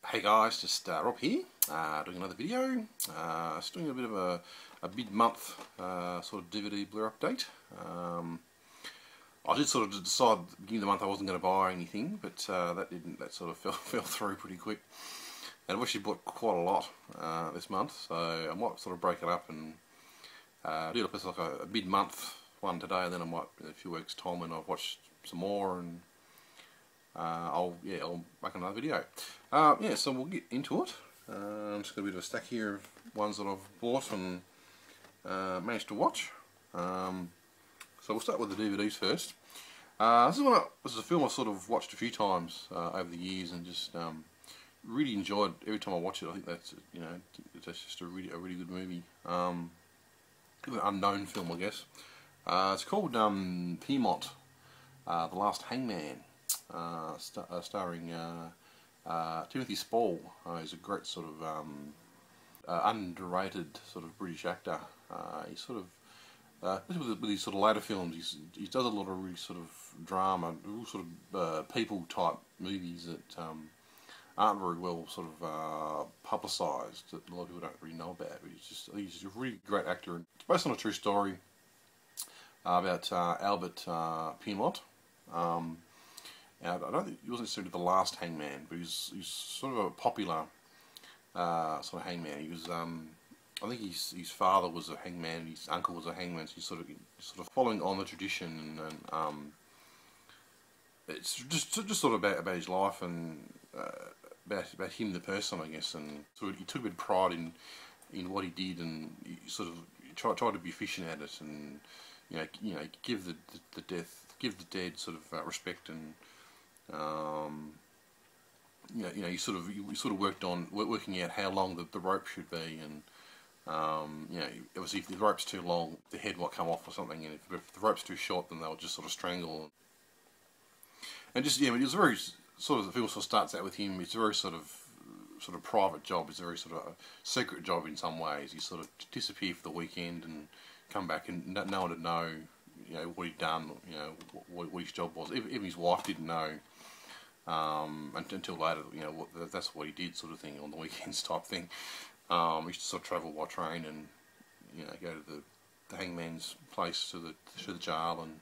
Hey guys, just Rob here, doing another video. Just doing a bit of a mid-month sort of DVD Blu-ray update. I did sort of decide at the beginning of the month I wasn't going to buy anything, but that sort of fell through pretty quick. And I've actually bought quite a lot this month, so I might sort of break it up and do like a mid-month one today, and then I might in a few weeks' time when I've watched some more, and I'll make another video. So we'll get into it. I've just got a bit of a stack here of ones that I've bought and managed to watch. So we'll start with the DVDs first. This is a film I've sort of watched a few times over the years, and just really enjoyed every time I watch it. I think that's that's just a really good movie. An unknown film, I guess. It's called Piemonte, The Last Hangman. Starring Timothy Spall. He's a great sort of underrated sort of British actor. He's sort of with these sort of later films, he does a lot of really sort of drama, sort of people type movies that aren't very well sort of publicised, that a lot of people don't really know about. But he's a really great actor. It's based on a true story about Albert Piemonte. I don't think he wasn't necessarily the last hangman, but he's sort of a popular sort of hangman. He was, I think his father was a hangman, his uncle was a hangman, so he's sort of following on the tradition, and it's just sort of about his life and about him the person, I guess. And so he took a bit of pride in what he did, and he sort of tried to be efficient at it, and give the dead sort of respect, and you sort of worked on working out how long the rope should be, and obviously if the rope's too long, the head might come off or something, and if the rope's too short, then they'll just sort of strangle. And just it was very sort of, the film sort of starts out with him. It's a very sort of private job. It's a very sort of a secret job in some ways. He sort of disappear for the weekend and come back, and no one would know what he'd done, what his job was. Even his wife didn't know until later, that's what he did, sort of thing, on the weekends type thing. He used to sort of travel by train and go to the hangman's place to the jail and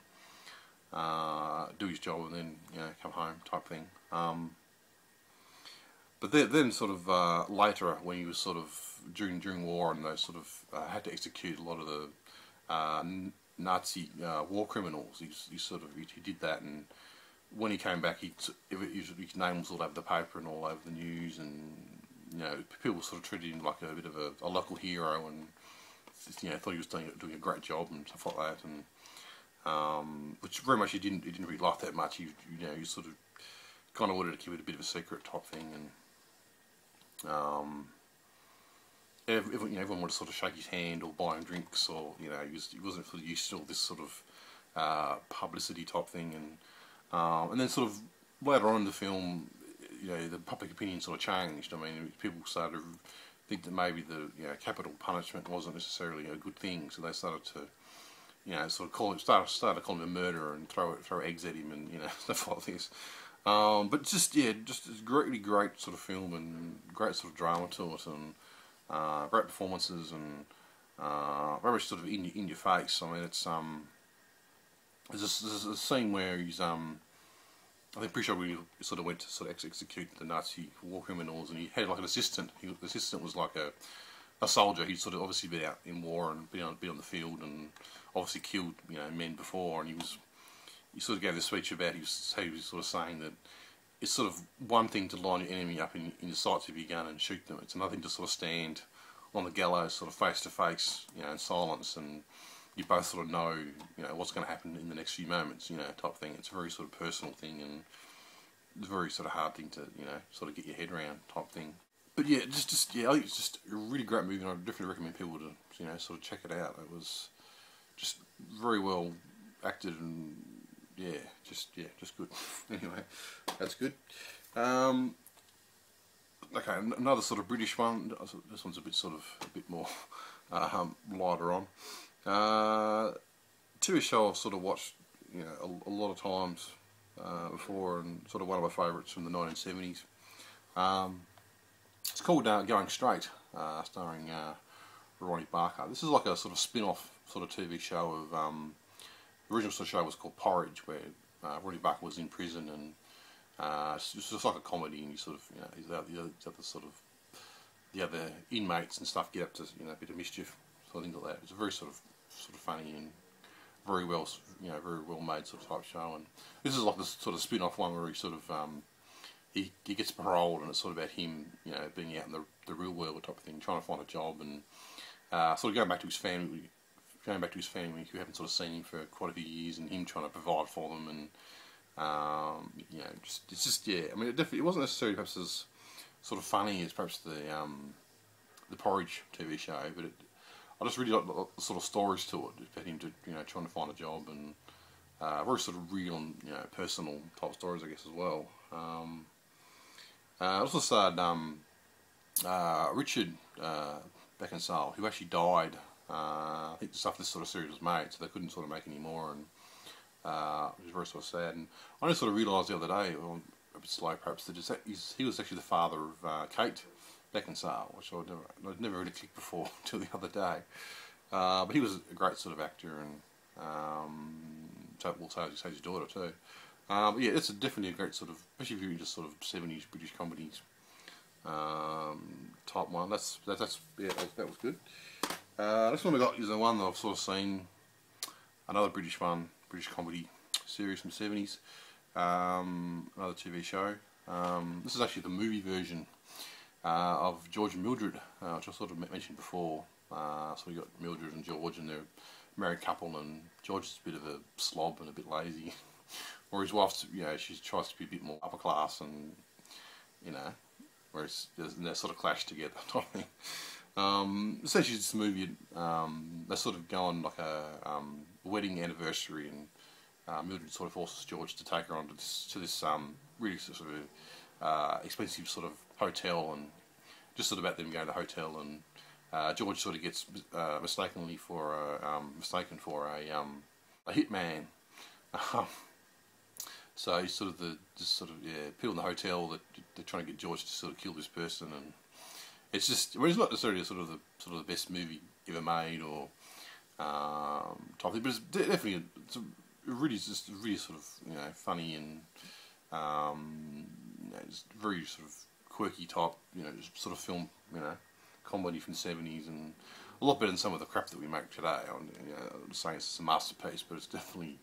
do his job, and then come home type thing. But then sort of later, when he was sort of during war, and they sort of had to execute a lot of the Nazi war criminals, he did that, and when he came back, his name was all over the paper and all over the news, and people sort of treated him like a bit of a local hero, and thought he was doing a great job and stuff like that, and which very much he didn't really like that much. He sort of kind of wanted to keep it a bit of a secret type thing, and everyone wanted to sort of shake his hand or buy him drinks, or he wasn't really used to all this sort of publicity type thing, and then sort of later on in the film, the public opinion sort of changed. I mean, people started to think that maybe the capital punishment wasn't necessarily a good thing, so they started to sort of started calling him a murderer and throw eggs at him, and stuff like this. But just a really great sort of film, and great sort of drama to it, and great performances, and very much sort of in your face. I mean, there's a scene where he's I think pretty sure we sort of went to sort of execute the Nazi war criminals, and he had like an assistant. The assistant was like a soldier. He'd sort of obviously been out in war and been on the field, and obviously killed men before, and he sort of gave this speech about he was sort of saying that it's sort of one thing to line your enemy up in your sights with your gun and shoot them. It's another thing to sort of stand on the gallows, sort of face to face, in silence, and you both sort of know, what's going to happen in the next few moments, type thing. It's a very sort of personal thing, and it's a very sort of hard thing to, sort of get your head around, type thing. But yeah, I think it's just a really great movie, and I definitely recommend people to, sort of check it out. It was just very well acted, and just good. Anyway, that's good. Okay, another sort of British one. This one's a bit more lighter on. TV show I've sort of watched, a lot of times before, and sort of one of my favourites from the 1970s. called Going Straight, starring Ronnie Barker. This is like a sort of spin-off sort of TV show of the original sort of show was called Porridge, where Ronnie Barker was in prison, and it's just like a comedy, and he's out the sort of the other inmates and stuff get up to a bit of mischief, sort of things like that. It's a very sort of funny and very well made sort of type show, and this is like this sort of spin-off one where he sort of he gets paroled, and it's sort of about him being out in the real world type of thing, trying to find a job, and sort of going back to his family who haven't sort of seen him for quite a few years, and him trying to provide for them, and it's just yeah. I mean, it wasn't necessarily perhaps as sort of funny as perhaps the Porridge TV show, but I just really like the sort of stories to it, about him trying to find a job, and very sort of real and personal type stories, I guess, as well. I also starred Richard Beckinsale, who actually died. I think just after this sort of series was made, so they couldn't sort of make any more, and it was very sort of sad. And I just sort of realised the other day, a bit slow perhaps, that he was actually the father of Kate Beckinsale, which I'd never really clicked before until the other day. But he was a great sort of actor, and so is his daughter too. But yeah, it's definitely a great sort of, especially if you're just sort of 70s British comedies type one. That was good. This one we got is the one that I've sort of seen, another British comedy series from the 70s, another TV show. This is actually the movie version of George and Mildred, which I sort of mentioned before. So we got Mildred and George, and they're a married couple, and George is a bit of a slob and a bit lazy, or his wife's, she tries to be a bit more upper class, and whereas they sort of clash together type thing. Essentially, it's a movie. They sort of go on like a wedding anniversary, and Mildred sort of forces George to take her on to this really sort of expensive sort of hotel, and just sort of about them going to the hotel, and George sort of gets mistaken for a hitman. So he's sort of people in the hotel that they're trying to get George to sort of kill this person, and it's just, well, it's not necessarily the best movie ever made or type thing, but it's definitely really sort of funny, and just very sort of quirky type just sort of film comedy from the 70s, and a lot better than some of the crap that we make today. I'm not saying it's a masterpiece, but it's definitely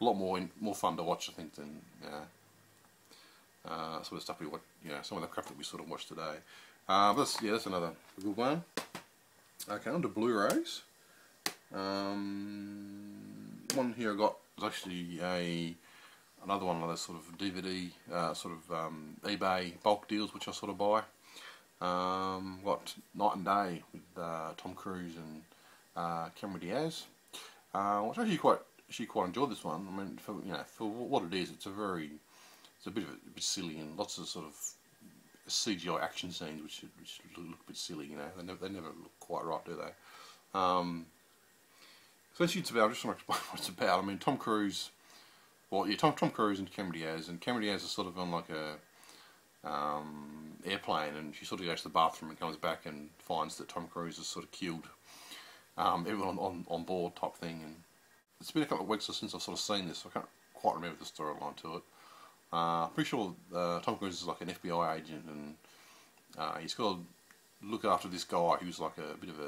a lot more fun to watch, I think, than some of the stuff we watch, some of the crap that we sort of watch today. But that's another good one. Okay, on to Blu-rays. One here I got was actually another one of those sort of DVD, eBay bulk deals, which I sort of buy. Got Night and Day with Tom Cruise and Cameron Diaz. Which actually quite enjoyed this one. I mean, for what it is, it's a bit silly, and lots of sort of CGI action scenes which look a bit silly. They never look quite right, do they? So it's about, I'm just trying to explain what it's about. I mean, Tom Cruise. Well, yeah, Tom Cruise and Cameron Diaz is sort of on like a airplane, and she sort of goes to the bathroom and comes back and finds that Tom Cruise has sort of killed everyone on board type thing. And it's been a couple of weeks since I've sort of seen this, so I can't quite remember the storyline to it. Pretty sure Tom Cruise is like an FBI agent, and he's got to look after this guy who's like a bit of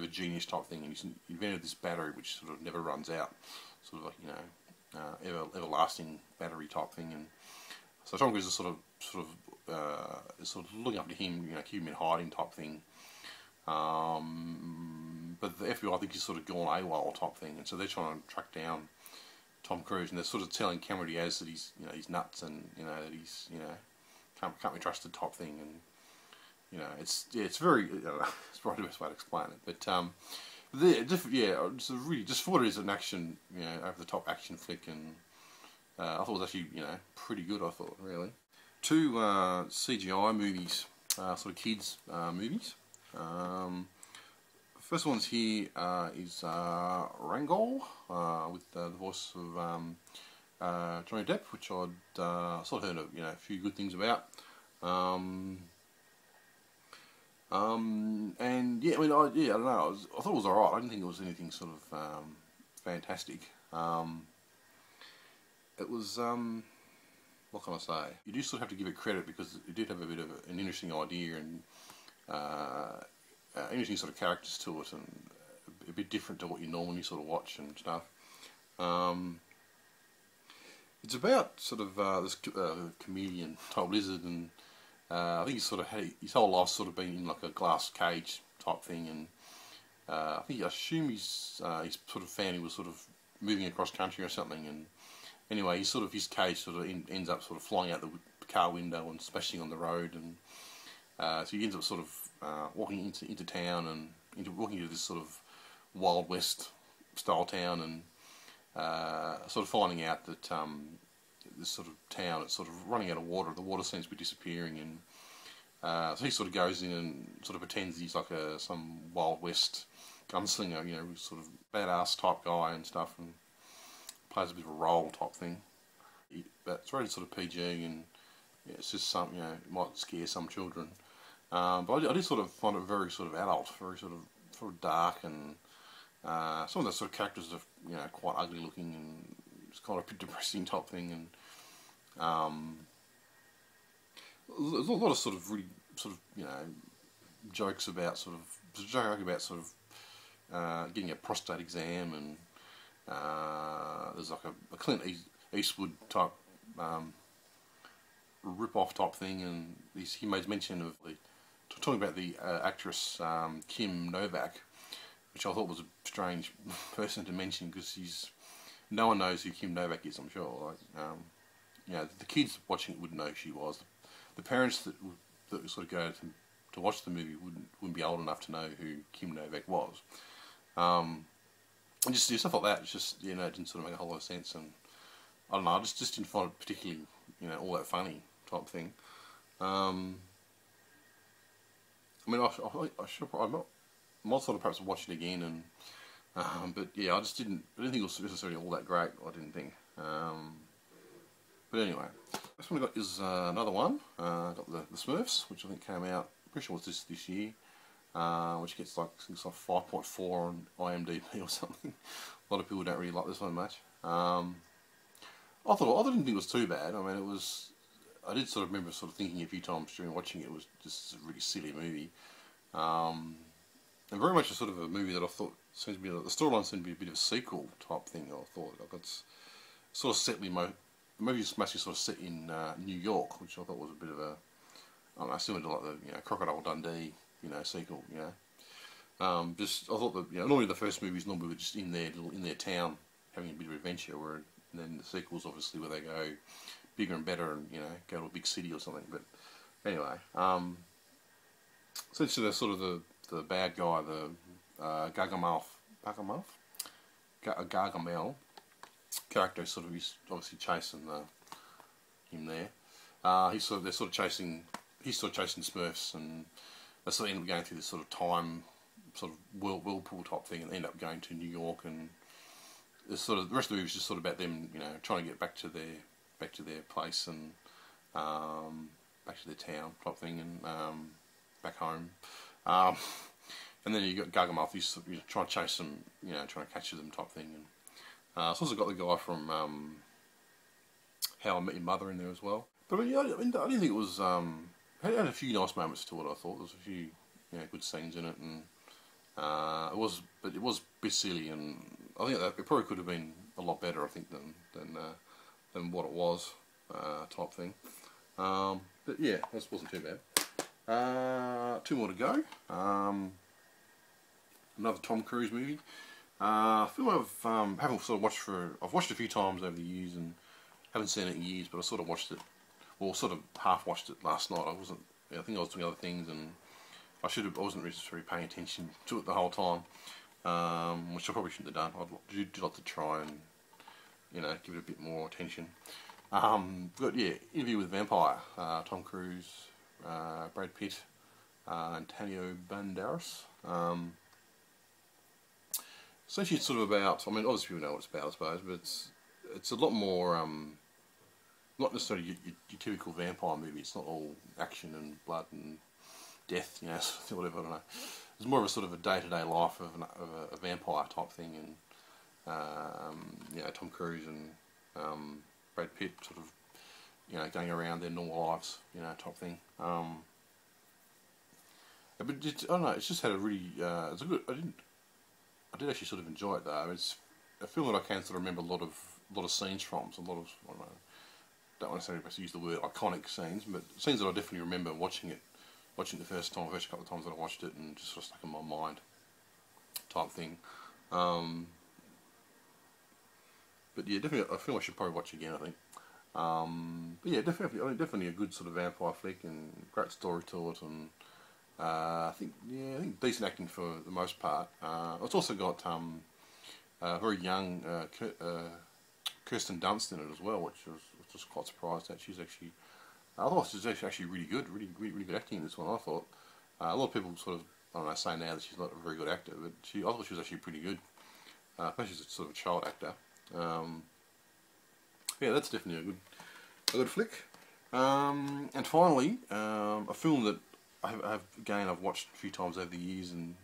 a genius type thing, and he's invented this battery which sort of never runs out, sort of like everlasting battery type thing. And so Tom Cruise is sort of looking after him, keep him in hiding type thing. But the FBI, I think, is sort of gone AWOL type thing, and so they're trying to track down Tom Cruise, and they're sort of telling Cameron Diaz that he's nuts, and that he's can't be trusted type thing, and it's very it's probably the best way to explain it. But it's really just for what it is, an action, over the top action flick, and I thought it was actually pretty good. I thought, really. Two CGI movies, sort of kids movies. First one's here is Rango, with the voice of Johnny Depp, which I'd sort of heard a few good things about. And yeah, I mean, I don't know. I thought it was alright. I didn't think it was anything sort of fantastic. It was, what can I say? You do sort of have to give it credit because it did have a bit of an interesting idea and interesting sort of characters to it, and a bit different to what you normally sort of watch and stuff. It's about sort of this comedian type lizard, and I think he's sort of had his whole life sort of been in like a glass cage type thing, and I assume his sort of family was sort of moving across country or something, and anyway, his cage sort of ends up sort of flying out the car window and smashing on the road, and so he ends up sort of walking into town and walking into this sort of Wild West style town, and sort of finding out that this sort of town is sort of running out of water. The water seems to be disappearing, and so he sort of goes in and sort of pretends he's like some Wild West gunslinger, you know, sort of badass type guy and stuff, and plays a bit of a role type thing. But it's rated sort of PG, and yeah, it's just something, you know, it might scare some children. But I did sort of find it very sort of adult, very sort of dark, and some of the sort of characters are, you know, quite ugly looking, and it's kind of a bit depressing type thing, and there's a lot of sort of really sort of, you know, jokes about sort of getting a prostate exam, and there's like a Clint Eastwood type rip-off type thing, and he made mention of talking about the actress Kim Novak, which I thought was a strange person to mention, because no one knows who Kim Novak is, I'm sure. Like, you know, the kids watching it wouldn't know who she was. The parents that sort of go to watch the movie wouldn't be old enough to know who Kim Novak was. And just stuff like that, it's just, you know, it didn't sort of make a whole lot of sense, and I don't know, I just didn't find it particularly, you know, all that funny type thing. I mean, I might sort of perhaps watch it again, and but yeah, I didn't think it was necessarily all that great. I didn't think. But anyway, this one I got is another one. I got the Smurfs, which I think came out, pretty sure it was this year, which gets like 5.4 on IMDb or something. A lot of people don't really like this one much. I didn't think it was too bad. I mean, I did sort of remember sort of thinking a few times during watching it, it was just a really silly movie. And very much a sort of a movie that I thought seems to be, the storyline seemed to be a bit of a sequel type thing. I thought, like, it's sort of set in the movie's mostly sort of set in New York, which I thought was a bit of a, I don't know, similar to like the, you know, Crocodile Dundee, you know, sequel, you know. Just, I thought that, you know, normally the first movies normally were just in their town having a bit of adventure, and then the sequels obviously where they go bigger and better and, you know, go to a big city or something. But anyway, essentially they're sort of the bad guy, the Gargamel character, he's obviously chasing him there. They're sort of chasing Smurfs, and they sort of end up going through this sort of time, sort of whirlpool type thing, and end up going to New York, and the rest of the movie is just sort of about them, you know, trying to get back to their place, and back to their town type thing, and back home. And then you got Gargamel, he's trying to chase them, you know, trying to catch them type thing. And it's also got the guy from How I Met Your Mother in there as well. But I mean, I didn't think it was. It had a few nice moments to it. I thought there was a few, you know, good scenes in it, and it was a bit silly, and I think that it probably could have been a lot better, I think, than what it was, type thing. But yeah, this wasn't too bad. Two more to go. Another Tom Cruise movie. A film haven't sort of watched I've watched a few times over the years and haven't seen it in years, but I sort of watched it, or sort of half watched it last night. I think I was doing other things, and I wasn't really paying attention to it the whole time, which I probably shouldn't have done. I'd like to try and, you know, give it a bit more attention. But yeah, Interview with a Vampire, Tom Cruise, Brad Pitt, Antonio Banderas. Essentially, it's sort of about, I mean, obviously people know what it's about, I suppose, but it's a lot more, not necessarily your typical vampire movie. It's not all action and blood and death, you know, whatever, I don't know. It's more of a sort of a day-to-day life of a vampire type thing, and you know, Tom Cruise and Brad Pitt sort of, you know, going around their normal lives, you know, type thing. But I don't know, it's just had a really, it's a good, I did actually sort of enjoy it though. It's a film that I can sort of remember a lot of scenes from, so a lot of, I don't want to use the word iconic scenes, but scenes that I definitely remember watching it the first couple of times that I watched it, and just sort of stuck in my mind, type thing. But yeah, definitely, I feel I should probably watch it again, I think. But yeah, definitely a good sort of vampire flick, and great story to it, and I think decent acting for the most part. It's also got a very young Kirsten Dunst in it as well, which was just quite surprised that she's actually. I thought she was actually really good acting in this one. I thought a lot of people sort of, I don't know, say now that she's not a very good actor, but I thought she was actually pretty good, especially as a sort of a child actor. Yeah, that's definitely a good flick. And finally, a film that I've watched a few times over the years, and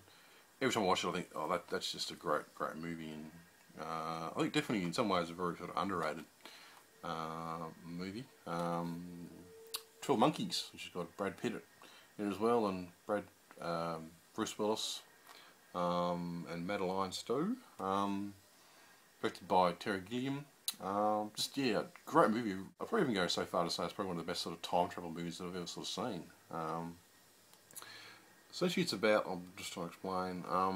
every time I watch it, I think, oh, that's just a great movie, and I think definitely in some ways a very sort of underrated movie. 12 Monkeys, which has got Brad Pitt in it as well, and Bruce Willis, and Madeline Stowe, directed by Terry Gilliam. Just, yeah, great movie. I'd probably even go so far to say it's probably one of the best sort of time travel movies that I've ever sort of seen. Essentially it's about, I'm just trying to explain, I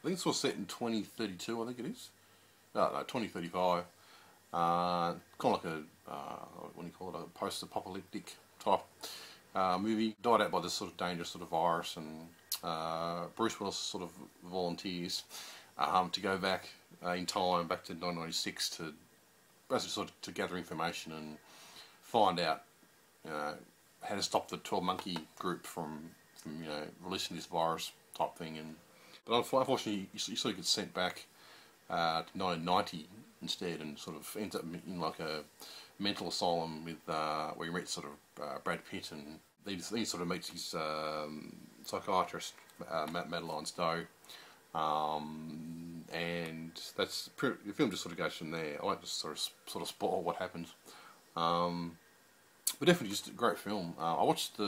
think it's sort of set in 2032, I think it is. No, 2035. Kind of like a, what do you call it, a post-apocalyptic type movie. Died out by this sort of dangerous sort of virus, and Bruce Willis sort of volunteers to go back in time, back to 1996, to basically sort of to gather information and find out, you know, how to stop the 12 Monkey group from you know, releasing this virus type thing. And but unfortunately, he sort of gets sent back to 1990 instead, and sort of ends up in like a mental asylum with where he meets sort of Brad Pitt, and he sort of meets his psychiatrist, Madeline Stowe. And that's the film just sort of goes from there. I won't just sort of spoil what happens, but definitely just a great film. I watched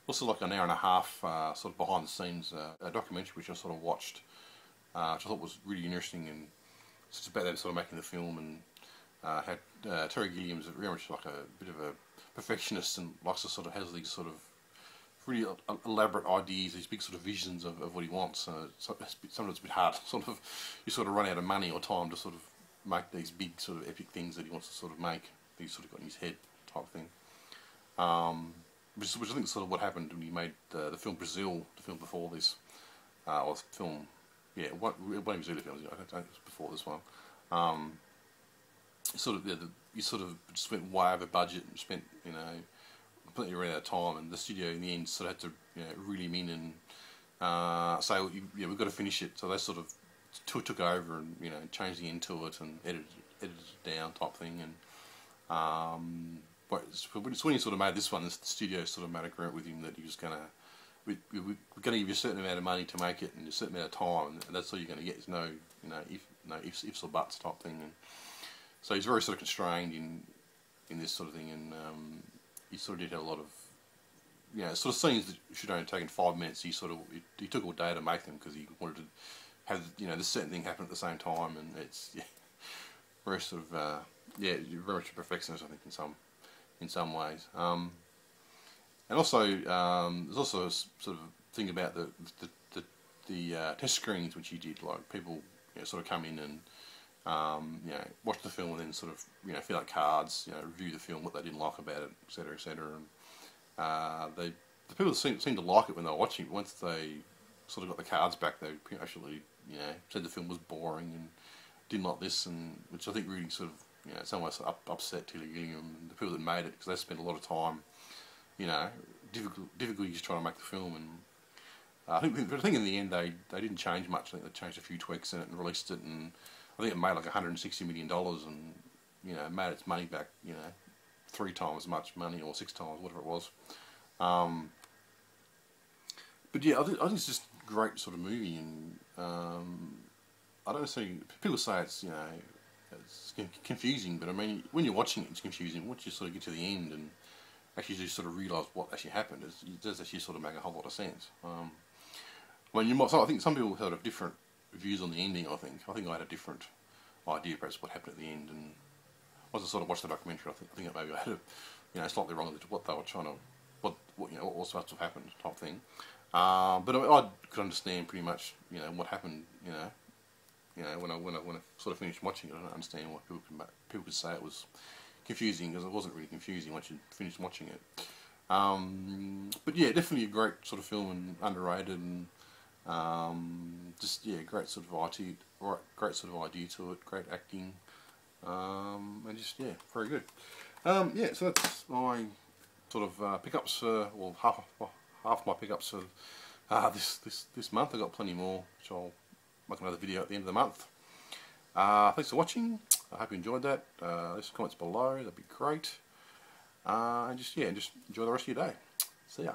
also like an hour and a half sort of behind the scenes documentary which I sort of watched, which I thought was really interesting, and it's just about them sort of making the film, and had Terry Gilliam's very much like a bit of a perfectionist, and likes to sort of has these sort of really elaborate ideas, these big sort of visions of what he wants. Sometimes it's a bit hard. Sort of, you sort of run out of money or time to sort of make these big sort of epic things that he wants to sort of make. That he's sort of got in his head, type thing. Which I think is sort of what happened when he made the film Brazil, the film before this, or the film, yeah, one of his early films. I don't think it was before this one. You sort of just went way over budget and spent, you know, completely ran out of time, and the studio in the end sort of had to, you know, reel him in and say, well, yeah, we've got to finish it. So they sort of took over and, you know, changed the end to it and edited it down, type thing. And but it's when he sort of made this one, the studio sort of made a agreement with him that he was going to, we're going to give you a certain amount of money to make it and a certain amount of time, and that's all you're going to get. There's no ifs or buts type thing. And so he's very sort of constrained in this sort of thing, and he sort of did have a lot of, you know, sort of scenes that should only have taken 5 minutes. He took all day to make them because he wanted to have, you know, this certain thing happen at the same time, and it's, yeah, very sort of very much a perfectionist, I think, in some ways. And also there's also a sort of thing about the test screenings which he did. Like, people, you know, sort of come in and you know, watch the film and then sort of, you know, fill out cards, you know, review the film, what they didn't like about it, etc., etc. And the people seem to like it when they were watching it. Once they sort of got the cards back, they actually, you know, said the film was boring and didn't like this, and which I think really sort of, you know, in some ways upset Terry Gilliam and the people that made it, because they spent a lot of time, you know, difficulties trying to make the film. And I think in the end they didn't change much. I think they changed a few tweaks in it and released it, and I think it made like $160 million, and, you know, made its money back, you know, 3 times as much money, or 6 times, whatever it was. But yeah, I think it's just a great sort of movie, and I don't necessarily, people say it's, you know, it's confusing, but I mean, when you're watching it, it's confusing. Once you sort of get to the end and actually just sort of realise what actually happened, it does actually sort of make a whole lot of sense. When you might, so I think some people have different views on the ending. I think I had a different idea perhaps what happened at the end, and once I sort of watched the documentary, I think maybe I had a, you know, slightly wrong with what they were trying to, what you know, what was supposed to have happened type thing. But I could understand pretty much, you know, what happened. You know, when I sort of finished watching it, I don't understand why people could say it was confusing, because it wasn't really confusing once you finished watching it. But yeah, definitely a great sort of film, and underrated, and just yeah, great sort of idea to it, great acting, and just yeah, very good. Yeah, so that's my sort of pickups, well, half my pickups for this month. I've got plenty more, which I'll make another video at the end of the month. Thanks for watching. I hope you enjoyed that. Leave some comments below, that'd be great. And just, yeah, just enjoy the rest of your day. See ya.